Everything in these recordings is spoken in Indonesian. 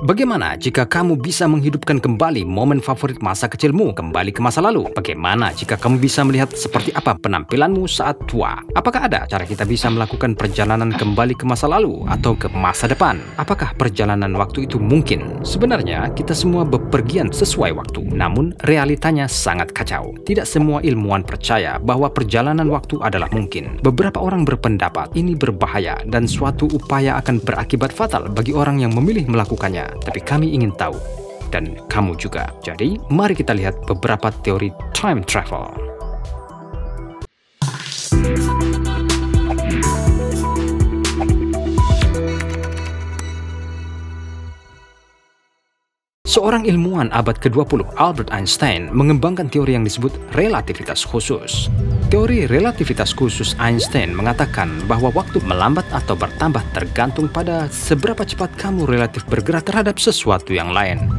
Bagaimana jika kamu bisa menghidupkan kembali momen favorit masa kecilmu kembali ke masa lalu? Bagaimana jika kamu bisa melihat seperti apa penampilanmu saat tua? Apakah ada cara kita bisa melakukan perjalanan kembali ke masa lalu atau ke masa depan? Apakah perjalanan waktu itu mungkin? Sebenarnya kita semua bepergian sesuai waktu, namun realitanya sangat kacau. Tidak semua ilmuwan percaya bahwa perjalanan waktu adalah mungkin. Beberapa orang berpendapat ini berbahaya dan suatu upaya akan berakibat fatal bagi orang yang memilih melakukannya. Tapi kami ingin tahu, dan kamu juga. Jadi, mari kita lihat beberapa teori time travel. Seorang ilmuwan abad ke-20, Albert Einstein, mengembangkan teori yang disebut relativitas khusus. Teori relativitas khusus Einstein mengatakan bahwa waktu melambat atau bertambah tergantung pada seberapa cepat kamu relatif bergerak terhadap sesuatu yang lain.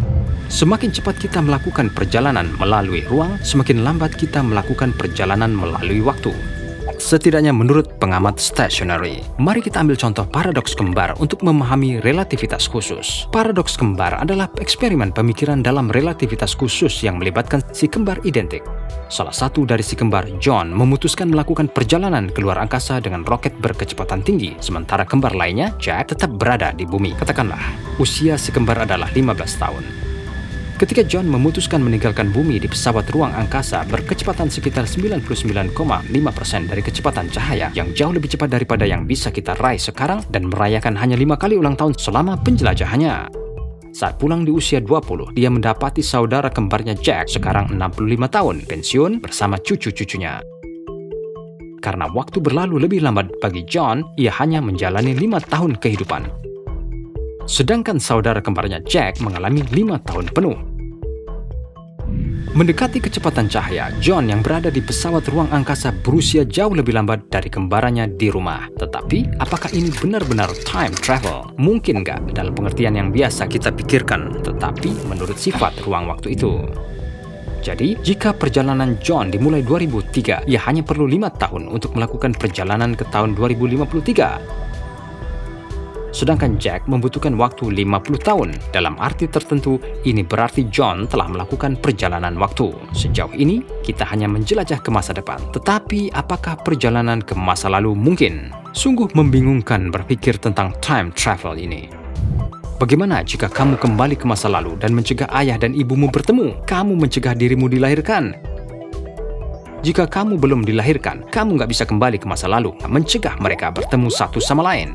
Semakin cepat kita melakukan perjalanan melalui ruang, semakin lambat kita melakukan perjalanan melalui waktu. Setidaknya menurut pengamat stationary. Mari kita ambil contoh paradoks kembar untuk memahami relativitas khusus. Paradoks kembar adalah eksperimen pemikiran dalam relativitas khusus yang melibatkan si kembar identik. Salah satu dari si kembar, John, memutuskan melakukan perjalanan keluar angkasa dengan roket berkecepatan tinggi, sementara kembar lainnya, Jack, tetap berada di bumi. Katakanlah, usia si kembar adalah 15 tahun. Ketika John memutuskan meninggalkan bumi di pesawat ruang angkasa berkecepatan sekitar 99,5% dari kecepatan cahaya yang jauh lebih cepat daripada yang bisa kita raih sekarang dan merayakan hanya 5 kali ulang tahun selama penjelajahannya. Saat pulang di usia 20, dia mendapati saudara kembarnya Jack sekarang 65 tahun, pensiun bersama cucu-cucunya. Karena waktu berlalu lebih lambat bagi John, ia hanya menjalani 5 tahun kehidupan. Sedangkan saudara kembarnya Jack mengalami 5 tahun penuh. Mendekati kecepatan cahaya, John yang berada di pesawat ruang angkasa berusia jauh lebih lambat dari kembarannya di rumah. Tetapi, apakah ini benar-benar time travel? Mungkin nggak dalam pengertian yang biasa kita pikirkan, tetapi menurut sifat ruang waktu itu. Jadi, jika perjalanan John dimulai 2003, ia hanya perlu 5 tahun untuk melakukan perjalanan ke tahun 2053. Sedangkan Jack membutuhkan waktu 50 tahun. Dalam arti tertentu, ini berarti John telah melakukan perjalanan waktu. Sejauh ini, kita hanya menjelajah ke masa depan. Tetapi, apakah perjalanan ke masa lalu mungkin? Sungguh membingungkan berpikir tentang time travel ini. Bagaimana jika kamu kembali ke masa lalu dan mencegah ayah dan ibumu bertemu? Kamu mencegah dirimu dilahirkan. Jika kamu belum dilahirkan, kamu nggak bisa kembali ke masa lalu, mencegah mereka bertemu satu sama lain.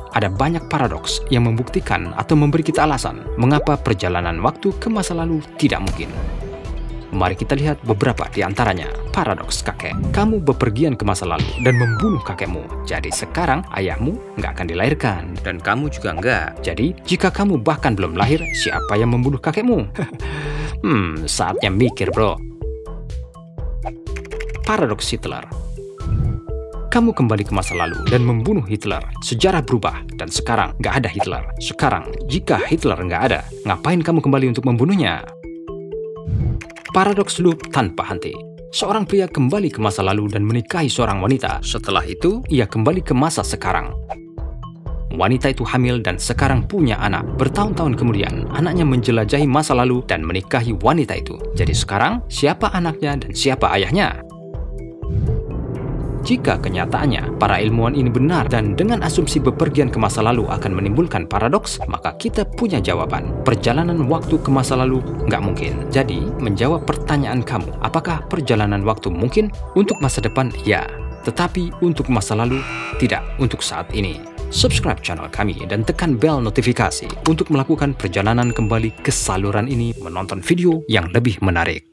Ada banyak paradoks yang membuktikan atau memberi kita alasan mengapa perjalanan waktu ke masa lalu tidak mungkin. Mari kita lihat beberapa di antaranya. Paradoks kakek. Kamu bepergian ke masa lalu dan membunuh kakekmu. Jadi sekarang ayahmu nggak akan dilahirkan dan kamu juga nggak. Jadi jika kamu bahkan belum lahir, siapa yang membunuh kakekmu? Saatnya mikir, bro. Paradoks Hitler. Kamu kembali ke masa lalu dan membunuh Hitler. Sejarah berubah dan sekarang nggak ada Hitler. Sekarang, jika Hitler nggak ada, ngapain kamu kembali untuk membunuhnya? Paradoks loop tanpa henti. Seorang pria kembali ke masa lalu dan menikahi seorang wanita. Setelah itu, ia kembali ke masa sekarang. Wanita itu hamil dan sekarang punya anak. Bertahun-tahun kemudian, anaknya menjelajahi masa lalu dan menikahi wanita itu. Jadi sekarang, siapa anaknya dan siapa ayahnya? Jika kenyataannya, para ilmuwan ini benar dan dengan asumsi bepergian ke masa lalu akan menimbulkan paradoks, maka kita punya jawaban. Perjalanan waktu ke masa lalu nggak mungkin. Jadi, menjawab pertanyaan kamu, apakah perjalanan waktu mungkin? Untuk masa depan, ya. Tetapi untuk masa lalu, tidak untuk saat ini. Subscribe channel kami dan tekan bel notifikasi untuk melakukan perjalanan kembali ke saluran ini menonton video yang lebih menarik.